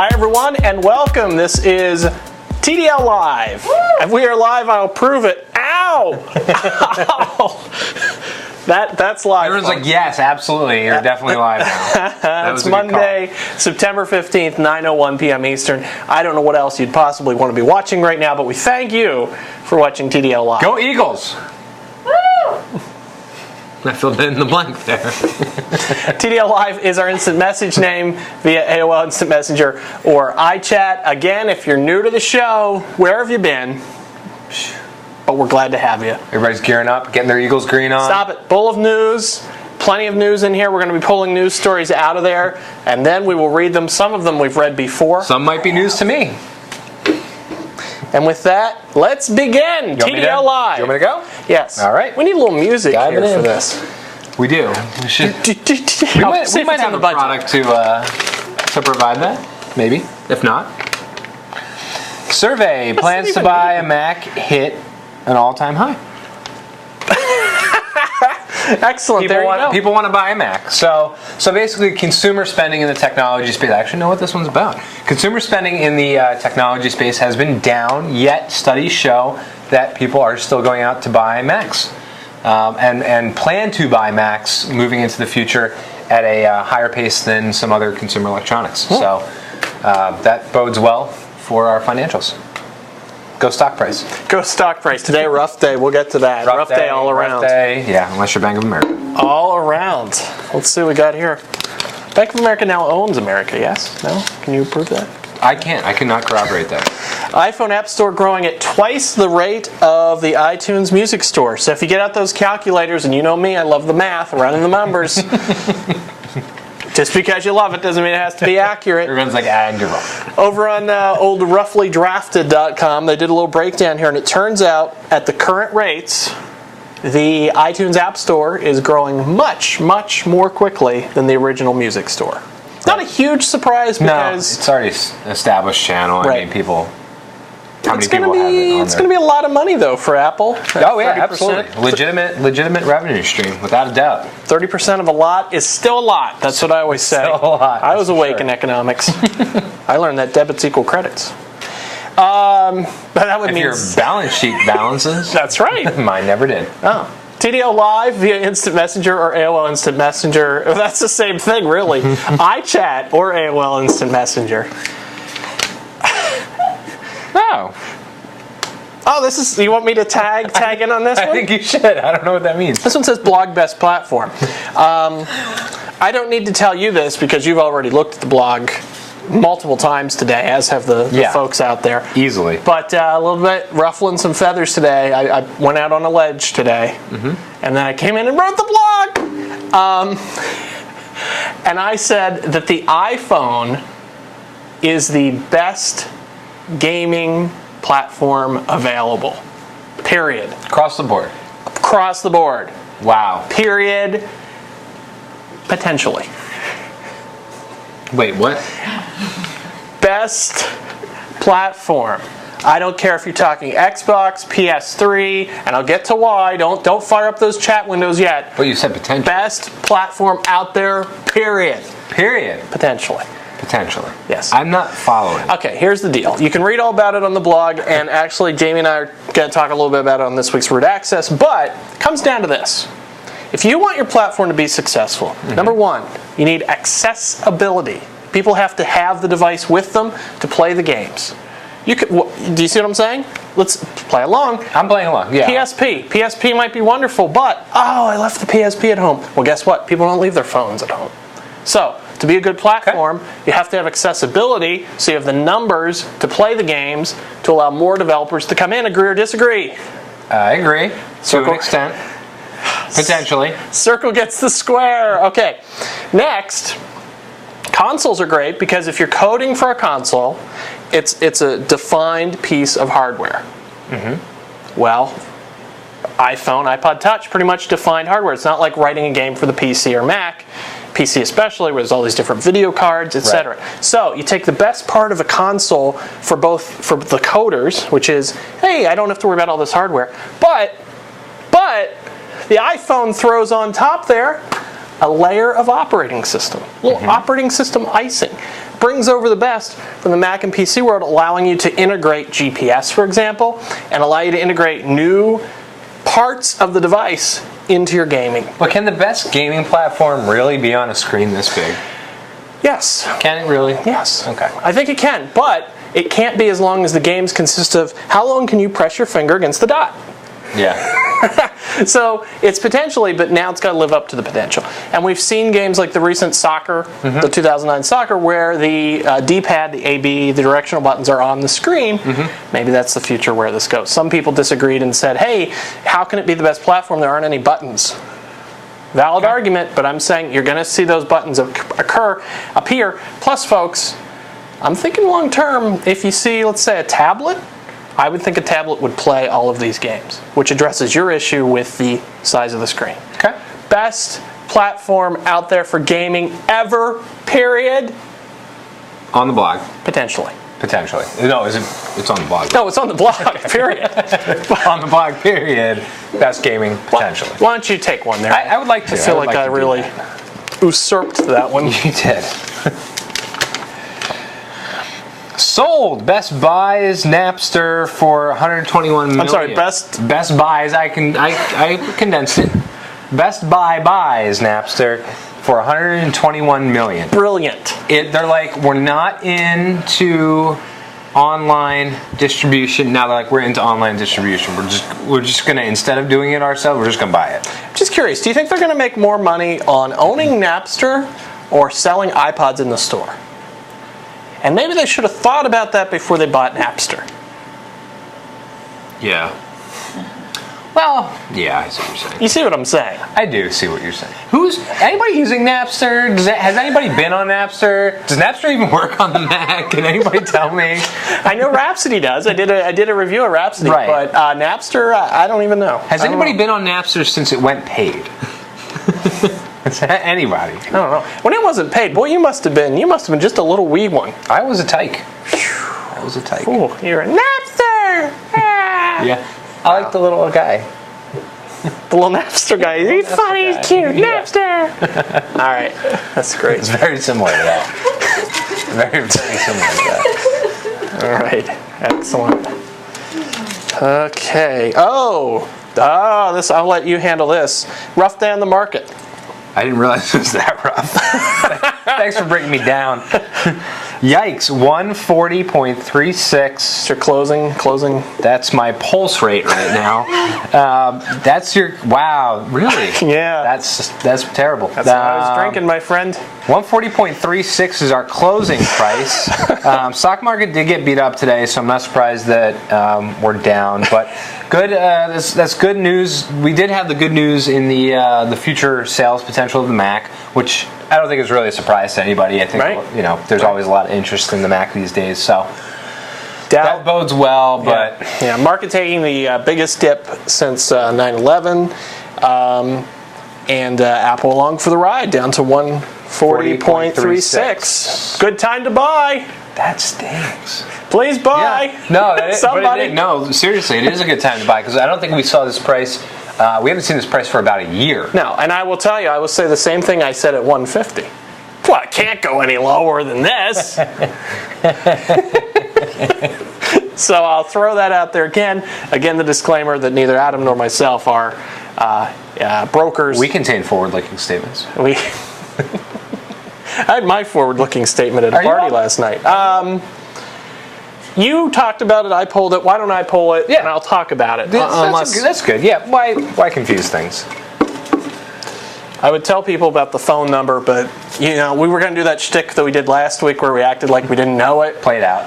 Hi everyone and welcome. This is TDL Live. Woo! If we are live, I'll prove it. Ow! Ow! That's live. Everyone's like, yes, absolutely. You're definitely live now. It's Monday, September 15th, 9:01 p.m. Eastern. I don't know what else you'd possibly want to be watching right now, but we thank you for watching TDL Live. Go Eagles! I filled in the blank there. TDL Live is our instant message name via AOL Instant Messenger or iChat. Again, if you're new to the show, where have you been? But we're glad to have you. Everybody's gearing up, getting their Eagles green on. Stop it. Full of news. Plenty of news in here. We're going to be pulling news stories out of there, and then we will read them. Some of them we've read before. Some might be news to me. And with that, let's begin. TDL Live. Do you want me to go? Yes. All right. We need a little music here for this. We do. We should. We might have a product to provide that. Maybe. If not. Survey plans to buy a Mac hit an all-time high. Excellent. People want to buy a Mac. So basically, consumer spending in the technology space. I actually know what this one's about. Consumer spending in the technology space has been down, yet studies show that people are still going out to buy Macs and plan to buy Macs moving into the future at a higher pace than some other consumer electronics. So that bodes well for our financials. Go stock price. Go stock price. Today, rough day. We'll get to that. Rough day all around. Rough day. Yeah, unless you're Bank of America. All around. Let's see what we got here. Bank of America now owns America, yes? No? Can you prove that? I can't. I cannot corroborate that. iPhone App Store growing at twice the rate of the iTunes Music Store. So if you get out those calculators, and you know me, I love the math, running the numbers. Just because you love it doesn't mean it has to be accurate. Everyone's like, you're wrong. Over on old roughlydrafted.com, they did a little breakdown here, and it turns out at the current rates, the iTunes App Store is growing much, much more quickly than the original music store. Not a huge surprise because it's already established channel. Right. I mean, people. How many it's going people have it on It's going to be a lot of money though for Apple. Oh yeah, 30%. Absolutely. Legitimate revenue stream, without a doubt. 30% of a lot is still a lot. That's what I always say. Still a lot. I was awake in economics. I learned that debits equal credits. But that would mean your balance sheet balances. That's right. Mine never did. Oh. TDL Live via Instant Messenger or AOL Instant Messenger. That's the same thing, really. iChat or AOL Instant Messenger. No. Oh, this is. You want me to tag in on this one? I think you should. I don't know what that means. This one says blog best platform. I don't need to tell you this because you've already looked at the blog multiple times today, as have the folks out there. Easily. But a little bit ruffling some feathers today. I went out on a ledge today, and then I came in and wrote the blog. And I said that the iPhone is the best gaming platform available. Period. Across the board. Across the board. Wow. Period. Potentially. Wait, what? Best platform. I don't care if you're talking Xbox, PS3, and I'll get to why. Don't fire up those chat windows yet. Well, you said potential. Best platform out there, period. Period. Potentially. Potentially. Yes. I'm not following. Okay, here's the deal. You can read all about it on the blog, and actually Jamie and I are going to talk a little bit about it on this week's Root Access, but it comes down to this. If you want your platform to be successful, number one, you need accessibility. People have to have the device with them to play the games. Do you see what I'm saying? Let's play along. I'm playing along, yeah. PSP might be wonderful, but, I left the PSP at home. Well, guess what? People don't leave their phones at home. So, to be a good platform, you have to have accessibility, so you have the numbers to play the games to allow more developers to come in. Agree or disagree? I agree, to an extent. Potentially. Circle gets the square. Okay, next, consoles are great because if you're coding for a console, it's a defined piece of hardware. Well, iPhone, iPod Touch, pretty much defined hardware. It's not like writing a game for the PC or Mac. PC especially, where there's all these different video cards, etc. Right. So you take the best part of a console for the coders, which is, hey, I don't have to worry about all this hardware. But the iPhone throws on top there a layer of operating system, a little operating system icing. brings over the best from the Mac and PC world, allowing you to integrate GPS, for example, and allow you to integrate new parts of the device into your gaming. But can the best gaming platform really be on a screen this big? Yes. Can it really? Yes. Okay. I think it can, but it can't be as long as the games consist of how long can you press your finger against the dot? Yeah. So it's potentially, but now it's got to live up to the potential. And we've seen games like the recent soccer, the 2009 soccer, where the D-pad, the AB, the directional buttons are on the screen. Maybe that's the future where this goes. Some people disagreed and said, hey, how can it be the best platform? There aren't any buttons. Valid argument, but I'm saying you're going to see those buttons appear. Plus, folks, I'm thinking long term, if you see, let's say, a tablet, I would think a tablet would play all of these games, which addresses your issue with the size of the screen. Okay. Best platform out there for gaming ever, period? On the blog. Potentially. Potentially. No, it's on the blog. No, it's on the blog, period. On the blog, period. Best gaming, potentially. Why don't you take one there? I would like to. I feel like I really usurped that one. You did. Sold. Best Buys Napster for 121 million. I'm sorry, Best Buys. I condensed it. Best Buys Napster for 121 million. Brilliant. They're like, we're not into online distribution. Now they're like, we're into online distribution. We're just gonna, instead of doing it ourselves, we're just gonna buy it. I'm just curious, do you think they're gonna make more money on owning Napster or selling iPods in the store? And maybe they should have thought about that before they bought Napster. Yeah. Well, yeah, I see what you're saying. You see what I'm saying? I do see what you're saying. Anybody using Napster? Has anybody been on Napster? Does Napster even work on the Mac? Can anybody tell me? I know Rhapsody does. I did a review of Rhapsody, right. But Napster, I don't even know. Has anybody been on Napster since it went paid? Anybody? I don't know. When it wasn't paid, boy, you must have been just a little wee one. I was a tyke. I was a tyke. Ooh, you're a Napster! Ah. Yeah. I like the little guy. The little Napster guy. He's funny, he's cute. Yeah. Napster! All right. That's great. It's very similar to that. Very, very similar to that. All right. Excellent. Okay. This. I'll let you handle this. Rough day on the market. I didn't realize it was that rough. Thanks for bringing me down. Yikes, 140.36. Your closing. That's my pulse rate right now. That's your, wow, really? Yeah. That's terrible. That's what I was drinking, my friend. 140.36 is our closing price. Stock market did get beat up today, so I'm not surprised that we're down. But good. That's good news. We did have the good news in the future sales potential of the Mac, which I don't think is really a surprise to anybody. I think there's always a lot of interest in the Mac these days, so that bodes well. But yeah, market taking the biggest dip since 9/11, and Apple along for the ride, down to 140.36. Good time to buy. That stinks. Please buy. Yeah. No, somebody. No, seriously, it is a good time to buy because I don't think we saw this price. We haven't seen this price for about a year. No, and I will tell you, I will say the same thing I said at 150. Well, it can't go any lower than this. So I'll throw that out there again. Again, the disclaimer that neither Adam nor myself are brokers. We contain forward-looking statements. I had my forward-looking statement at a party last night. You talked about it, I pulled it. Why don't I pull it, and I'll talk about it. That's good. Yeah, why confuse things? I would tell people about the phone number, but, we were going to do that shtick that we did last week where we acted like we didn't know it. Play it out.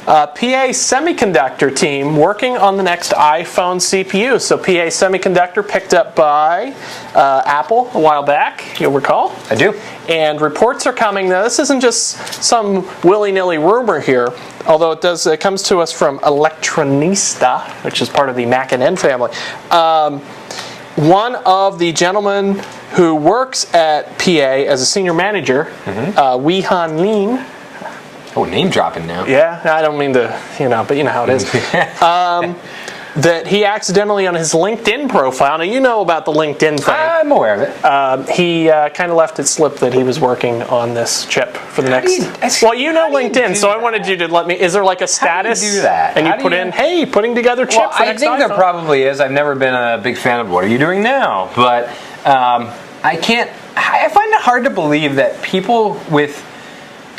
PA Semiconductor team working on the next iPhone CPU. So PA Semiconductor picked up by Apple a while back, you'll recall. I do. And reports are coming. Now, this isn't just some willy-nilly rumor here, although it comes to us from Electronista, which is part of the Mac and N family. One of the gentlemen who works at PA as a senior manager, Wei Han Lin. Oh, name dropping now. Yeah, I don't mean to, but you know how it is. that he accidentally on his LinkedIn profile, now you know about the LinkedIn thing. I'm aware of it. He kind of left it slip that he was working on this chip for the next. Well, you know LinkedIn, so I wanted you to let me. Is there like a status? How do you do that? And you put in, hey, putting together chip for I next think iPhone. there probably is. I've never been a big fan of what are you doing now, but I can't. I find it hard to believe that people with,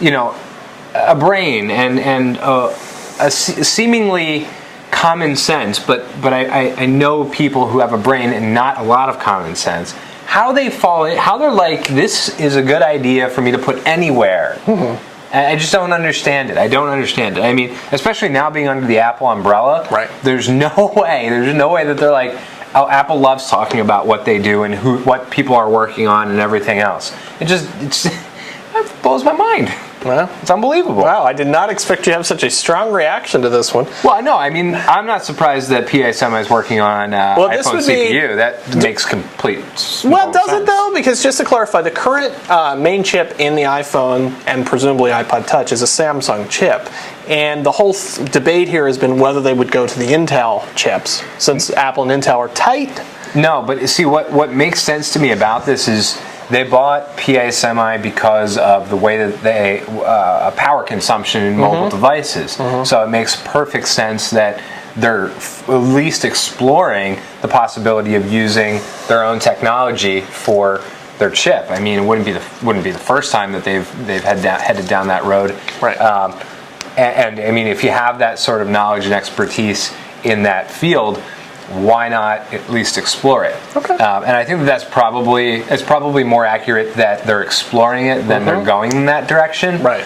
a brain and a seemingly common sense, but I know people who have a brain and not a lot of common sense. How they're like, this is a good idea for me to put anywhere. I just don't understand it. I don't understand it. I mean, especially now being under the Apple umbrella, right? There's no way that they're like, oh, Apple loves talking about what they do and what people are working on and everything else. It blows my mind. Well, it's unbelievable. Wow, I did not expect you to have such a strong reaction to this one. Well, no, I mean, I'm not surprised that PA Semi is working on iPhone CPU. That makes complete sense. Does it though? Because just to clarify, the current main chip in the iPhone and presumably iPod Touch is a Samsung chip. And the whole debate here has been whether they would go to the Intel chips, since Apple and Intel are tight. No, but see, what makes sense to me about this is they bought PA Semi because of the way that they power consumption in mobile devices. So it makes perfect sense that they're at least exploring the possibility of using their own technology for their chip. I mean, it wouldn't be the first time that they've headed down that road. Right. And I mean, if you have that sort of knowledge and expertise in that field, why not at least explore it? Okay. And I think it's probably more accurate that they're exploring it than they're going in that direction. Right.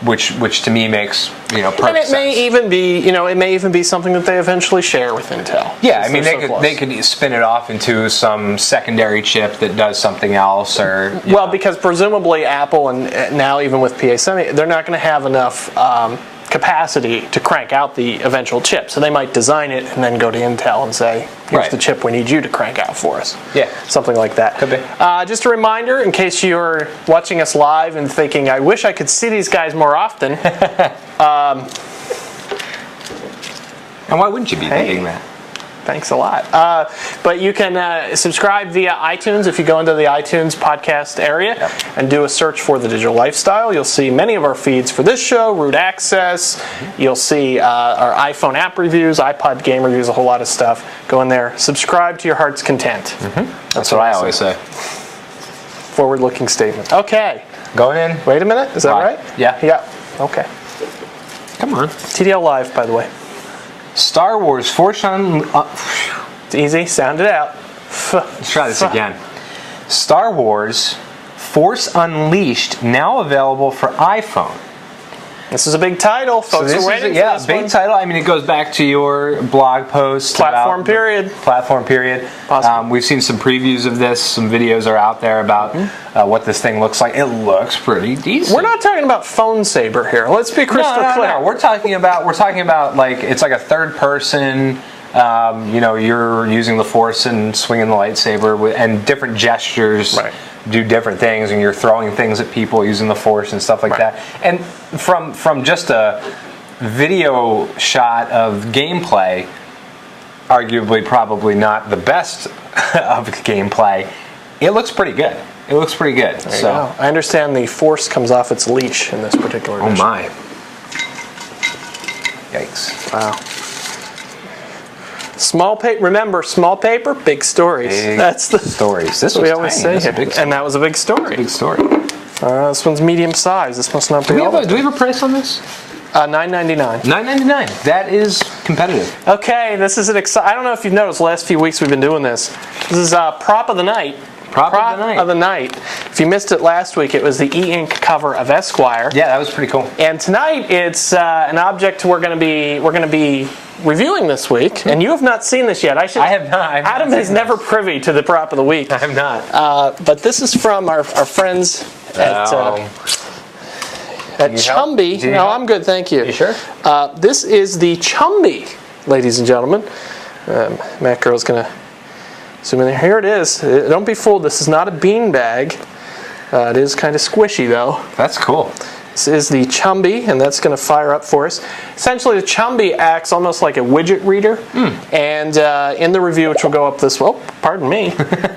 Which to me makes perfect sense. And it may even be something that they eventually share with Intel. Yeah, I mean they could spin it off into some secondary chip that does something else, or because presumably Apple and now even with PA Semi, they're not going to have enough capacity to crank out the eventual chip. So they might design it and then go to Intel and say, here's the chip we need you to crank out for us. Yeah. Something like that. Could be. Just a reminder, in case you're watching us live and thinking, I wish I could see these guys more often. And why wouldn't you be thinking that? Thanks a lot. But you can subscribe via iTunes if you go into the iTunes podcast area and do a search for The Digital Lifestyle. You'll see many of our feeds for this show, Root Access. You'll see our iPhone app reviews, iPod game reviews, a whole lot of stuff. Go in there. Subscribe to your heart's content. That's what I always say. Forward-looking statement. Okay. Going in. Wait a minute. Is that right? Yeah. Yeah. Okay. Come on. TDL Live, by the way. Star Wars Force It's easy. Sound it out. Let's try this again. Star Wars Force Unleashed, now available for iPhone. This is a big title, folks. So big title. I mean, it goes back to your blog post. Platform period. Platform period. We've seen some previews of this. Some videos are out there about what this thing looks like. It looks pretty decent. We're not talking about phone saber here. Let's be crystal clear. No. We're talking about like it's like a third person. You're using the Force and swinging the lightsaber and different gestures. Right. Do different things, and you're throwing things at people using the Force and stuff like that. And from just a video shot of gameplay, arguably probably not the best of gameplay, it looks pretty good. It looks pretty good. There you go. I understand the Force comes off its leash in this particular edition. Oh my. Yikes. Wow. Small paper. Remember, small paper, big stories. That's the stories. This we was always tiny. say here, and that was a big story. Big story. This one's medium size. This must not be. Do we have a price on this? $9.99. $9.99. That is competitive. Okay, this is an I don't know if you've noticed. The last few weeks we've been doing this. This is prop of the night. Prop of the night. If you missed it last week, it was the e-ink cover of Esquire. Yeah, that was pretty cool. And tonight it's an object we're going to be reviewing this week, and you have not seen this yet. I have not. Adam is never privy to the prop of the week. I have not. But this is from our friends at Chumby. No, I'm good, thank you. You sure? This is the Chumby, ladies and gentlemen. Matt Girl's going to zoom in there. Here it is. Don't be fooled. This is not a bean bag. It is kind of squishy, though. That's cool. This is the Chumby, and that's going to fire up for us. Essentially, the Chumby acts almost like a widget reader. And in the review, which will go up this... Oh, pardon me.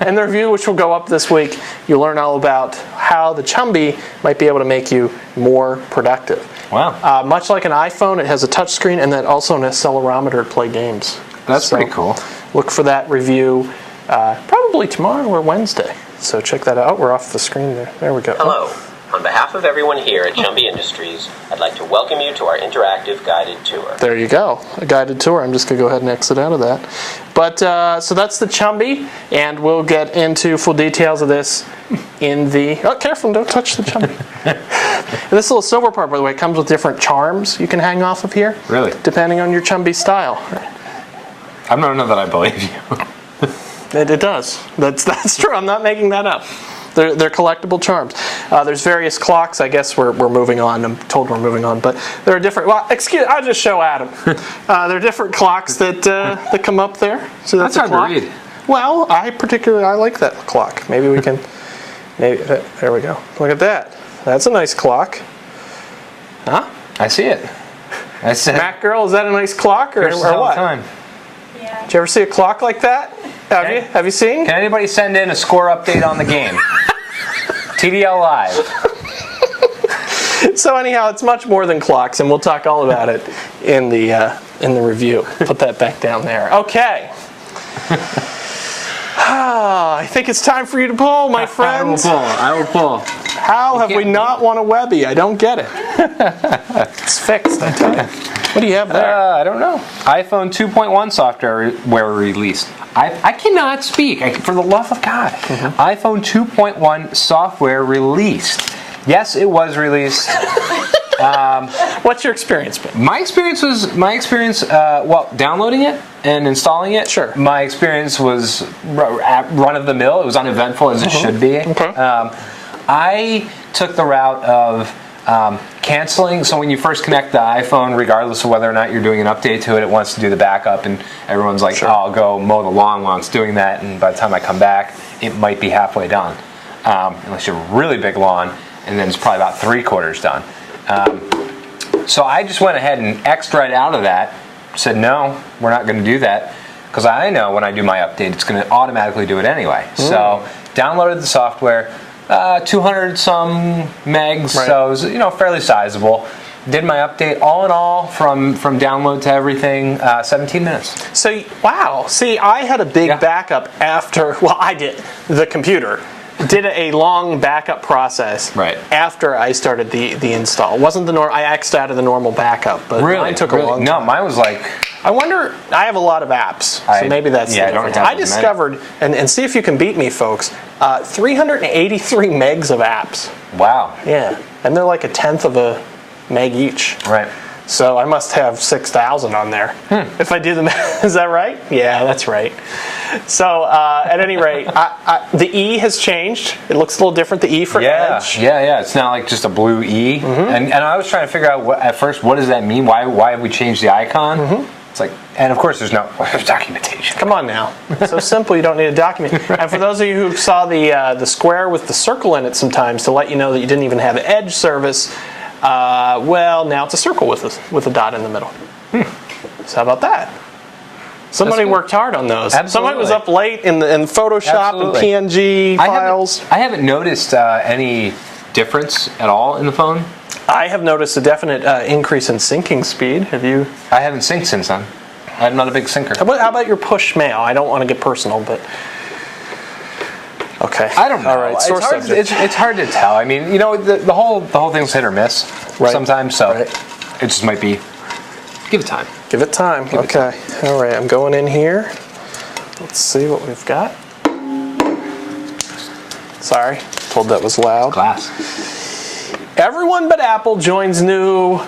In the review, which will go up this week, you'll learn all about how the Chumby might be able to make you more productive. Wow. Much like an iPhone, it has a touch screen and then also an accelerometer to play games. That's pretty cool. Look for that review probably tomorrow or Wednesday. So check that out. We're off the screen there. There we go. Hello. On behalf of everyone here at Chumby Industries, I'd like to welcome you to our interactive guided tour. There you go. A guided tour. I'm just going to go ahead and exit out of that. But so that's the Chumby, and we'll get into full details of this in the... Oh, careful. Don't touch the Chumby. And this little silver part, by the way, comes with different charms you can hang off of here. Really? Depending on your Chumby style. I don't know that I believe you. It does. That's true. I'm not making that up. They're collectible charms. There's various clocks. I guess we're moving on. I'm told we're moving on, but there are different. Well, I'll just show Adam. There are different clocks that come up there. So that's a clock. Hard to read. Well, I like that clock. Maybe we can. Maybe there we go. Look at that. That's a nice clock. Huh? I see it. I said. Mac girl, is that a nice clock or what? Time. Yeah. Did you ever see a clock like that? Have you seen? Can anybody send in a score update on the game? TDL Live. So anyhow, it's much more than clocks, and we'll talk all about it in the review. Put that back down there. Okay. I think it's time for you to pull, my friends. I will pull. How have we not won a Webby? I don't get it. It's fixed, I tell you. What do you have there? I don't know. iPhone 2.1 software released. I cannot speak, for the love of God. iPhone 2.1 software released. Yes, it was released. What's your experience been? My experience, downloading it and installing it. Sure. My experience was run of the mill. It was uneventful as it should be. Okay. I took the route of canceling. So when you first connect the iPhone, regardless of whether or not you're doing an update to it, it wants to do the backup, and everyone's like, Sure. "Oh, I'll go mow the lawn while it's doing that." And by the time I come back, it might be halfway done, unless you have a really big lawn, and then it's probably about 3/4 done. So I just went ahead and X'd right out of that. Said, no, we're not going to do that, because I know when I do my update, it's going to automatically do it anyway. So downloaded the software. 200 some megs, Right. so it was, fairly sizable. Did my update all in all from download to everything, 17 minutes. So, wow. See, I had a big backup after, well, I did. The computer did a long backup process Right. after I started the install. It wasn't I X'd out of the normal backup, but mine took a long time. No, mine was like... I wonder, I have a lot of apps, so maybe that's the I don't difference. have I as many. discovered, and see if you can beat me, folks, 383 megs of apps. Wow. Yeah, and they're like a tenth of a meg each. Right. So I must have 6,000 on there. If I do the math, is that right? Yeah, that's right. So at any rate, the E has changed. It looks a little different. The E for Edge. Yeah. It's not like just a blue E. And I was trying to figure out at first, what does that mean? Why have we changed the icon? It's like, and of course there's documentation. Come on now. It's so simple, you don't need a document. And for those of you who saw the square with the circle in it sometimes, to let you know that you didn't even have Edge service, well, now it's a circle with a dot in the middle. So how about that? Somebody worked hard on those. Absolutely. Somebody was up late in Photoshop Absolutely. and PNG files. I haven't noticed any difference at all in the phone. I have noticed a definite increase in syncing speed. Have you? I haven't synced since then. I'm not a big syncer. How about your push mail? I don't want to get personal, but okay. I don't know. All right, sore subject. It's hard to tell. I mean, the whole thing's hit or miss sometimes. So it just might be. Give it time. Give it time. Okay. All right. I'm going in here. Let's see what we've got. Sorry, told that was loud. Glass. Everyone but Apple joins new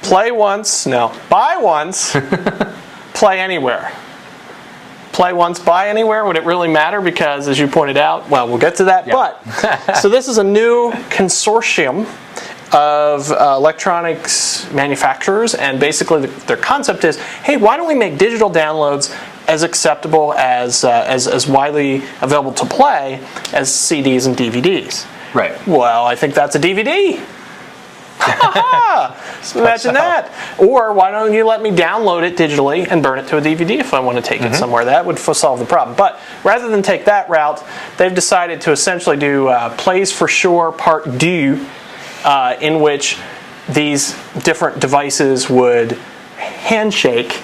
buy once, play anywhere. Play once, buy anywhere. Would it really matter? Because as you pointed out, well, we'll get to that. Yeah. But so this is a new consortium of electronics manufacturers, and basically their concept is, hey, why don't we make digital downloads as acceptable as widely available to play as CDs and DVDs? Right. Well, I think that's a DVD. So imagine that. Or why don't you let me download it digitally and burn it to a DVD if I want to take it somewhere? That would solve the problem. But rather than take that route, they've decided to essentially do Plays for Sure Part 2, in which these different devices would handshake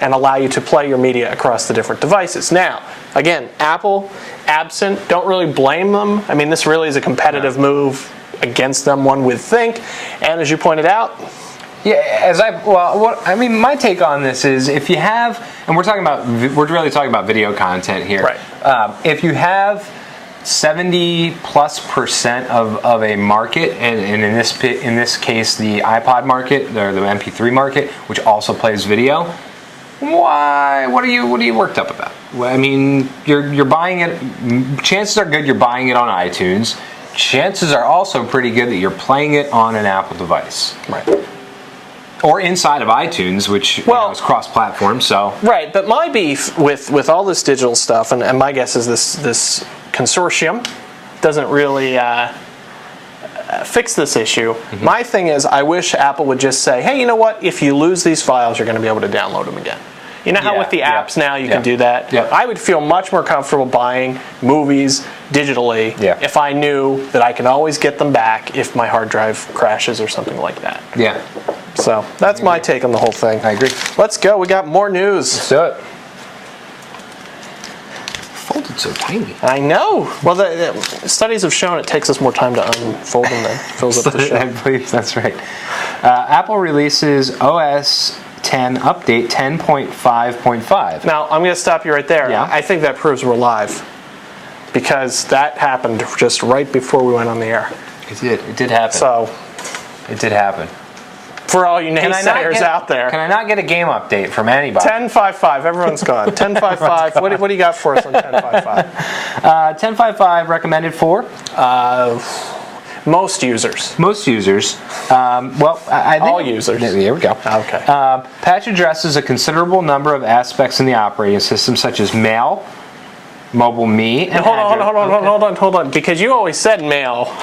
and allow you to play your media across the different devices. Now, again, Apple, absent, don't really blame them. I mean, this really is a competitive move against them, one would think. And as you pointed out, my take on this is if you have, and we're really talking about video content here. Right. If you have 70+% of a market, and in this case the iPod market or the MP3 market, which also plays video, why? What are you worked up about? Well, I mean, you're buying it. Chances are good you're buying it on iTunes. Chances are also pretty good that you're playing it on an Apple device, right? Or inside of iTunes, which is cross-platform. So right, but my beef with all this digital stuff, and my guess is this consortium doesn't really fix this issue. My thing is, I wish Apple would just say, hey, you know what? If you lose these files, you're going to be able to download them again. You know how with the apps now you can do that? Yeah. I would feel much more comfortable buying movies digitally if I knew that I can always get them back if my hard drive crashes or something like that. Yeah. So that's my take on the whole thing. I agree. Let's go. We got more news. Let's do it. Folded so tiny. I know. Well, the studies have shown it takes us more time to unfold them than fills up the show. I believe that's right. Apple releases OS 10 update 10.5.5. Now, I'm going to stop you right there. Yeah. I think that proves we're live, because that happened just right before we went on the air. It did. It did happen. So, it did happen. For all you naysayers out there. Can I not get a game update from anybody? 10.5.5. Everyone's gone. 10.5.5. What do you got for us on 10.5.5? 10.5.5 recommended for? Most users. Most users. I think all users. There we go. Okay. Patch addresses a considerable number of aspects in the operating system, such as Mail, Mobile Me, and hold on. Because you always said Mail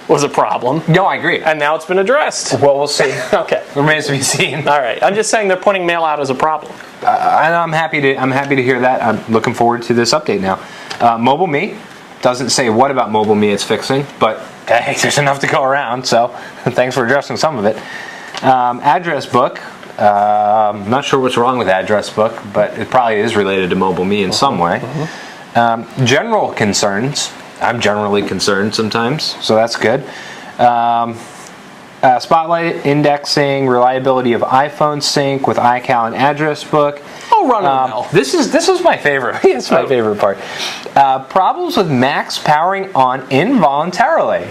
was a problem. No, I agree. And now it's been addressed. Well, we'll see. Okay. Remains to be seen. All right. I'm just saying they're pointing Mail out as a problem. And I'm happy to hear that. I'm looking forward to this update now. Mobile Me doesn't say what about Mobile Me it's fixing, but hey, there's enough to go around. So thanks for addressing some of it. Address Book. I'm not sure what's wrong with Address Book, but it probably is related to Mobile Me in some way. General concerns. I'm generally concerned sometimes, so that's good. Spotlight, indexing, reliability of iPhone sync with iCal and Address Book. Oh, run of the mill. This was my favorite. It's my favorite part. Problems with Macs powering on involuntarily.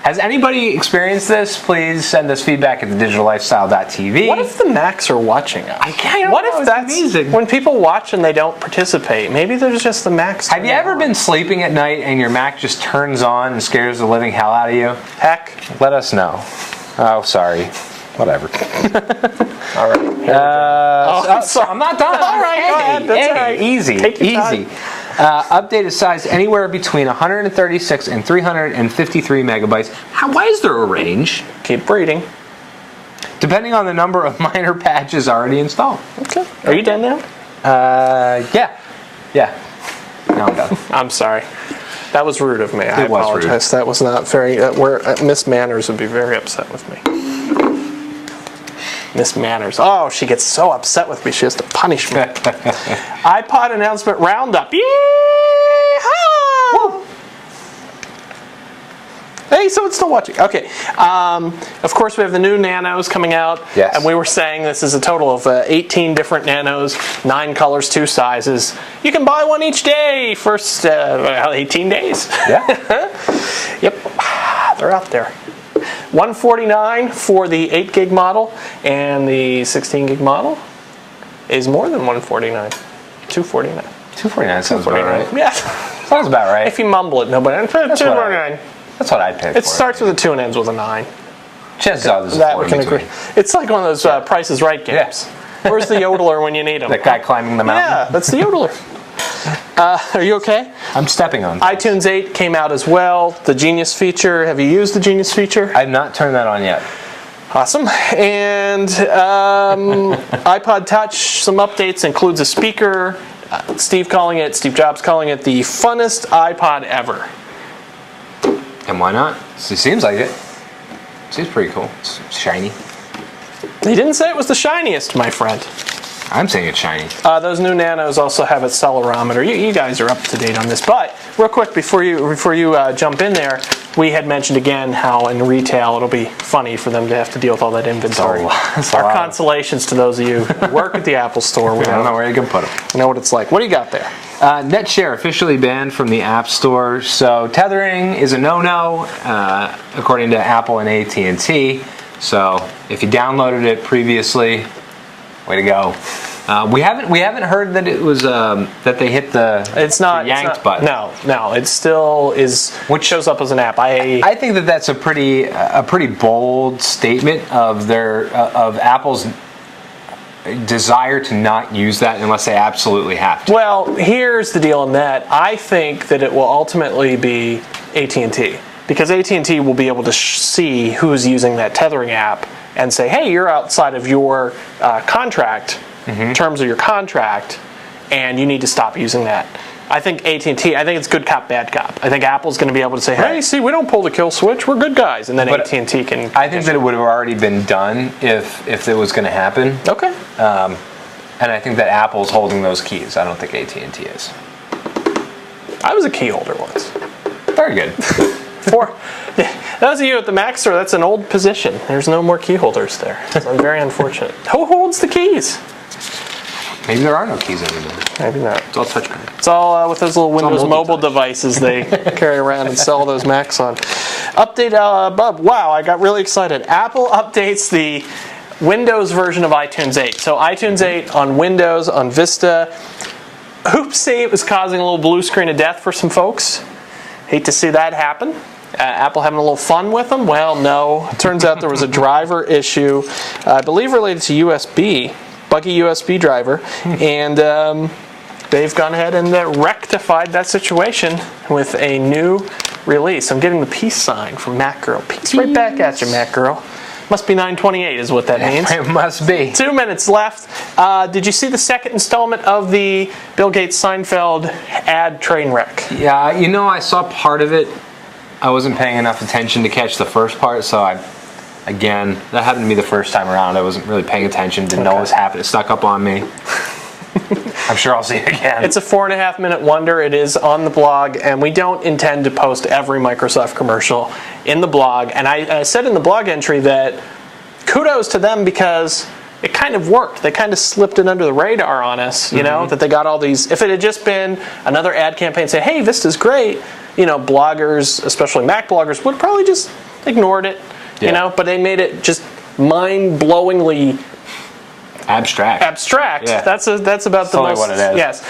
Has anybody experienced this? Please send us feedback at thedigital-lifestyle.tv. What if the Macs are watching us? I don't what know. if that's amazing. When people watch and they don't participate? Maybe there's just the Macs. Have you ever been sleeping at night and your Mac just turns on and scares the living hell out of you? Heck. Let us know. Oh, sorry. Whatever. All right. I'm not done. All right, go ahead. That's all right. Easy. Take your Easy. Update is sized anywhere between 136 and 353 megabytes. Why is there a range? Keep reading. Depending on the number of minor patches already installed. Okay. Are you done now? Yeah. Now I'm done. I'm sorry. That was rude of me. I It was apologize. rude. That was not very. Miss Manners would be very upset with me. Miss Manners. Oh, she gets so upset with me. She has to punish me. iPod announcement roundup. Yeehaw! Hey, someone's still watching. Okay. Of course, we have the new Nanos coming out. Yes. And we were saying this is a total of 18 different Nanos, 9 colors, 2 sizes. You can buy one each day. First 18 days. Yeah. Yep. They're out there. $149 for the 8 gig model, and the 16 gig model is more than $149. $249. $249 sounds about right. Yeah. Sounds about right. If you mumble it, nobody. $249. That's what I'd pay for. It starts with a 2 and ends with a 9. Chances are there's a That 4 we can in between. agree. It's like one of those Price is Right games. Where's the yodeler when you need him? That guy climbing the mountain. Yeah, that's the yodeler. Are you okay? I'm stepping on. iTunes 8 came out as well. The Genius feature. Have you used the Genius feature? I've not turned that on yet. Awesome. And iPod Touch, some updates, includes a speaker. Steve Jobs calling it the funnest iPod ever. And why not? It seems like it. Seems pretty cool. It's shiny. He didn't say it was the shiniest, my friend. I'm saying it's shiny. Those new Nanos also have a accelerometer. You guys are up to date on this. But real quick, before you jump in there, we had mentioned again how in retail it'll be funny for them to have to deal with all that inventory. Our consolations to those of you who work at the Apple Store. I don't know where you can put them. You know what it's like. What do you got there? NetShare officially banned from the App Store. So tethering is a no-no, according to Apple and AT&T. So if you downloaded it previously, way to go. We haven't heard that it was that they hit the yanked button. No, it still is. Which shows up as an app. I think that's a pretty bold statement of Apple's desire to not use that unless they absolutely have to. Well, here's the deal on that. I think that it will ultimately be AT&T, because AT&T will be able to see who's using that tethering app and say, hey, you're outside of your contract, terms of your contract, and you need to stop using that. I think AT&T, I think it's good cop, bad cop. I think Apple's going to be able to say, hey, see, we don't pull the kill switch, we're good guys, and then AT&T can... I think that it would have already been done if it was going to happen. Okay. And I think that Apple's holding those keys. I don't think AT&T is. I was a key holder once. Very good. For those of you at the Mac store, that's an old position. There's no more key holders there. So very unfortunate. Who holds the keys? Maybe there are no keys anymore. Maybe not. It's all touchscreen. It's all with those little Windows mobile devices they carry around and sell those Macs on. Update, Bub. Wow, I got really excited. Apple updates the Windows version of iTunes 8. So iTunes 8 on Windows, on Vista. Oopsie, it was causing a little blue screen of death for some folks. Hate to see that happen. Apple having a little fun with them? Well, no. It turns out there was a driver issue, I believe related to USB, buggy USB driver, and they've gone ahead and rectified that situation with a new release. I'm getting the peace sign from Mac Girl. Peace right back at you, Mac Girl. Must be 9:28 is what that means. It must be. 2 minutes left. Did you see the second installment of the Bill Gates Seinfeld ad train wreck? Yeah, I saw part of it. I wasn't paying enough attention to catch the first part, so that happened to me the first time around. I wasn't really paying attention, didn't know what was happening. It stuck up on me. I'm sure I'll see it again. It's a 4.5 minute wonder. It is on the blog, and we don't intend to post every Microsoft commercial in the blog. And I said in the blog entry that kudos to them because it kind of worked. They kind of slipped it under the radar on us, you know, that they got all these. If it had just been another ad campaign say, hey, Vista's great, bloggers, especially Mac bloggers, would have probably just ignored it, but they made it just mind-blowingly abstract. Yeah. That's about the most. What it is. Yes,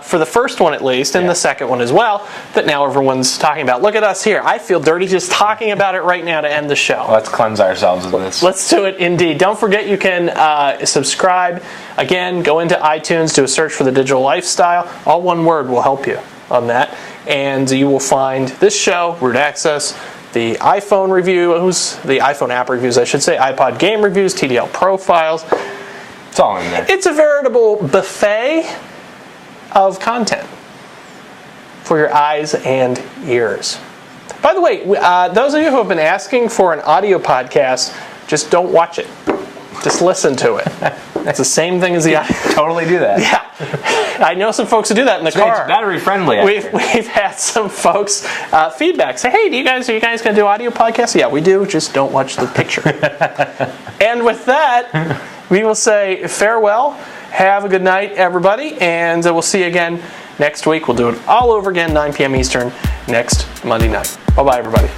for the first one at least, and the second one as well, that now everyone's talking about. Look at us here. I feel dirty just talking about it right now to end the show. Let's cleanse ourselves of this. Let's do it indeed. Don't forget you can subscribe. Again, go into iTunes, do a search for The Digital Lifestyle. All one word will help you on that, and you will find this show, Root Access, the iPhone reviews, the iPhone app reviews, I should say, iPod game reviews, TDL profiles. It's all in there. It's a veritable buffet of content for your eyes and ears. By the way, those of you who have been asking for an audio podcast, just don't watch it. Just listen to it. It's the same thing as the audio. Totally do that. Yeah. I know some folks who do that in the car. It's battery friendly. We've had some folks feedback. Say, hey, are you guys going to do audio podcasts? Yeah, we do. Just don't watch the picture. And with that, we will say farewell. Have a good night, everybody. And we'll see you again next week. We'll do it all over again, 9 p.m. Eastern, next Monday night. Bye-bye, everybody.